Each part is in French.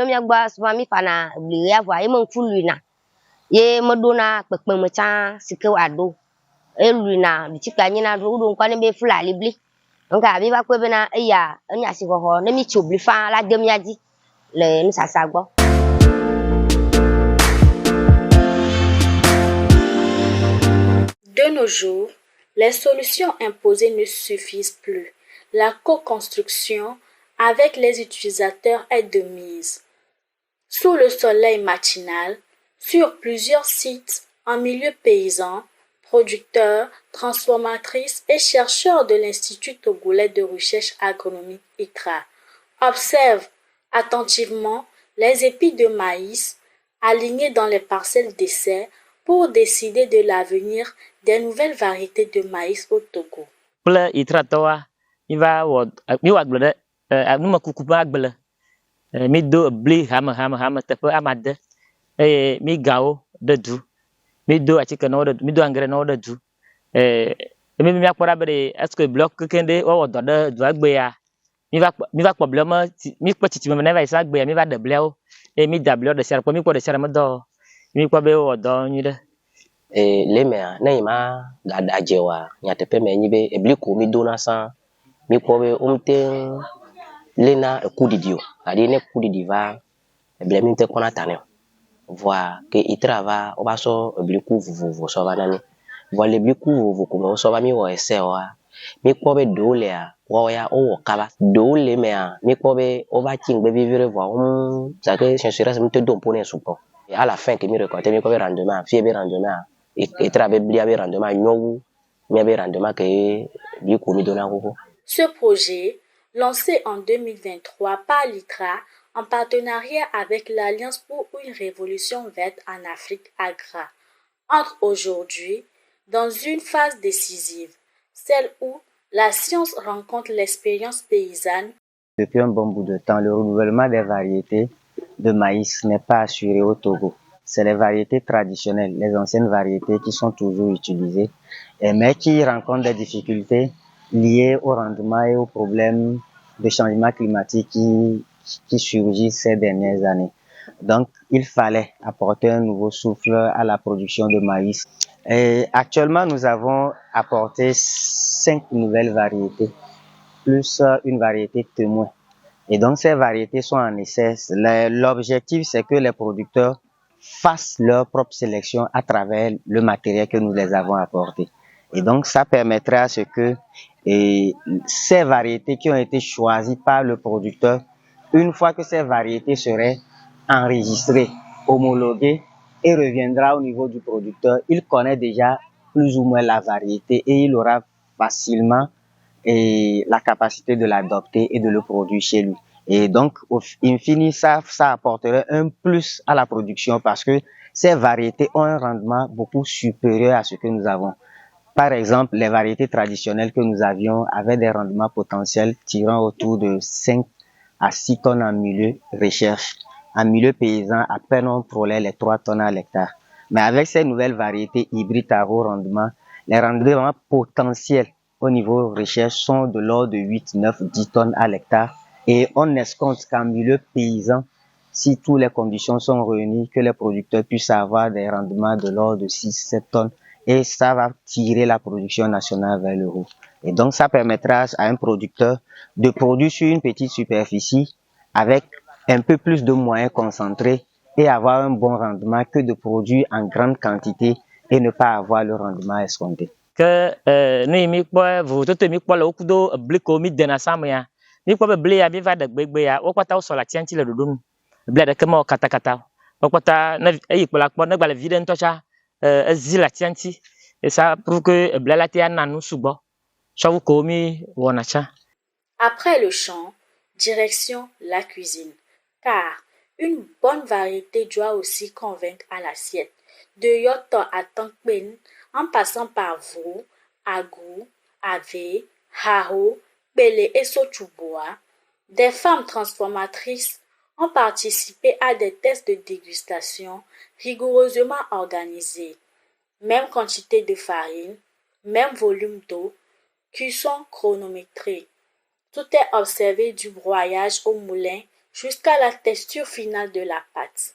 mia gba souvent mi fana bli ya voa e mon fuluna ye modona pekpe me cha sike wado e luna bi tika nyina do do kwa ne be fula libli nka bi ba kwe be na ya nya si ho na mi chobli fa la dem ya di le ni sasa gbo. De nos jours, les solutions imposées ne suffisent plus. La co-construction avec les utilisateurs est de mise. Sous le soleil matinal, sur plusieurs sites, en milieu paysan, producteurs, transformatrices et chercheurs de l'Institut togolais de recherche agronomique ICRA observent attentivement les épis de maïs alignés dans les parcelles d'essai pour décider de l'avenir des nouvelles variétés de maïs au Togo. Kple itratoa mi va mi wa gble de numa kuku ma gble mi do bli hame teƒe amade eye mi gawo de du mi do atike no de mi do angre no de du mi akpɔ ɖa be est-ce que bloc kekende wo dɔ ɖe du agbe ya mi va kpɔ blio me mi kpɔ tsitsi me ne va yi sa agbe ya mi va de bliawo eye mi da blio de sia ɖe kpɔ mi kpɔ de sia ɖe me dɔ mi kpɔ be wo dɔ nyui ɖe. Lemea ne ima gada jewa nyateƒe me nyi be ebli ko mi dona sa mi kpɔ be omte lena ekudidio adi ne kudidi va ebli mi te kɔna tane voa ke itra va o ba so ebli ku vovovo so va nani voa le ebli ku vovovo ko me so va mi wo ese wa mi kpɔ be do lea wo ya o wo kaba do le mea mi kpɔ be o va tingbe vivre voa ça que censurer mi te do pone supo à la fin que mi récolte mi kpɔ be rendement fie be rendement itra be bli be rendement nyowu mi be rendement que bli ko mi dona koko. Ce projet, lancé en 2023 par l'ICRA en partenariat avec l'Alliance pour une révolution verte en Afrique AGRA, entre aujourd'hui dans une phase décisive, celle où la science rencontre l'expérience paysanne. Depuis un bon bout de temps, le renouvellement des variétés de maïs n'est pas assuré au Togo. C'est les variétés traditionnelles, les anciennes variétés qui sont toujours utilisées, mais qui rencontrent des difficultés liées au rendement et aux problèmes de changement climatique qui surgissent ces dernières années. Donc, il fallait apporter un nouveau souffle à la production de maïs. Et actuellement, nous avons apporté 5 nouvelles variétés, plus une variété témoin. Et donc, ces variétés sont en essai. L'objectif, c'est que les producteurs fassent leur propre sélection à travers le matériel que nous les avons apporté. Et donc, ça permettra à ce que ces variétés qui ont été choisies par le producteur, une fois que ces variétés seraient enregistrées, homologuées et reviendra au niveau du producteur, il connaît déjà plus ou moins la variété et il aura facilement la capacité de l'adopter et de le produire chez lui. Et donc, in fine, ça apporterait un plus à la production parce que ces variétés ont un rendement beaucoup supérieur à ce que nous avons. Par exemple, les variétés traditionnelles que nous avions avaient des rendements potentiels tirant autour de 5 à 6 tonnes en milieu recherche. En milieu paysan, à peine on frôlait les 3 tonnes à l'hectare. Mais avec ces nouvelles variétés hybrides à haut rendement, les rendements potentiels au niveau recherche sont de l'ordre de 8, 9, 10 tonnes à l'hectare. Et on escompte qu'en milieu paysan, si toutes les conditions sont réunies, que les producteurs puissent avoir des rendements de l'ordre de 6, 7 tonnes. Et ça va tirer la production nationale vers le haut. Et donc, ça permettra à un producteur de produire sur une petite superficie avec un peu plus de moyens concentrés et avoir un bon rendement que de produire en grande quantité et ne pas avoir le rendement escompté. Que ne mi kpɔ vovototo mi kpɔ le wokudo bli ko mi dena same ya mi kpɔ be bli ya mi va de gbegbe ya wo kpata wo sɔ le atia ŋuti le ɖoɖo nu bli ɖeke me wo katakata wo kpata ne eyi kplɔ la kpɔ ne gba le vi ɖe ŋutɔ tsa ezi le atia ŋuti et ça prouve que bli la te ana nu sugbɔ tsɔ ko mi wɔna tsa. Après le champ, direction la cuisine, car une bonne variété doit aussi convaincre à l'assiette. De Yoto à Tankpen, en passant par Vrou, Agou, Ave, Hao, Bele et Sotuboa, des femmes transformatrices ont participé à des tests de dégustation rigoureusement organisés. Même quantité de farine, même volume d'eau, cuisson chronométrée. Tout est observé du broyage au moulin jusqu'à la texture finale de la pâte.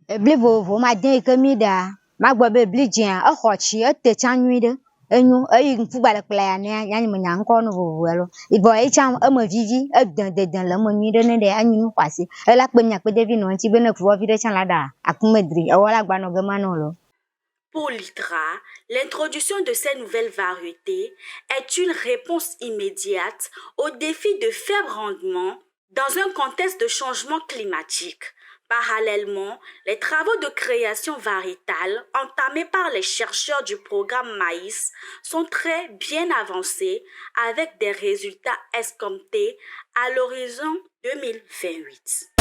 Ebli vovo ma den ke mi da. Ma gbo be ebli jian e xɔ tsi e te tsa nyui ɖe. Enyo eyi ŋku gba le kplɔ ya ne nya me nya ŋkɔ no vovo lo. Ibo e tsa eme vivi e den le me nyui ɖe ne de anyi nu xɔasi. E la kpe nya kpe devi no ŋti be ne fu vi ɖe tsa la da akumedri e wala gba no ge ma no lo. Pour l'IDRA, l'introduction de ces nouvelles variétés est une réponse immédiate au défi de faible rendement dans un contexte de changement climatique. Parallèlement, les travaux de création variétale entamés par les chercheurs du programme Maïs sont très bien avancés avec des résultats escomptés à l'horizon 2028.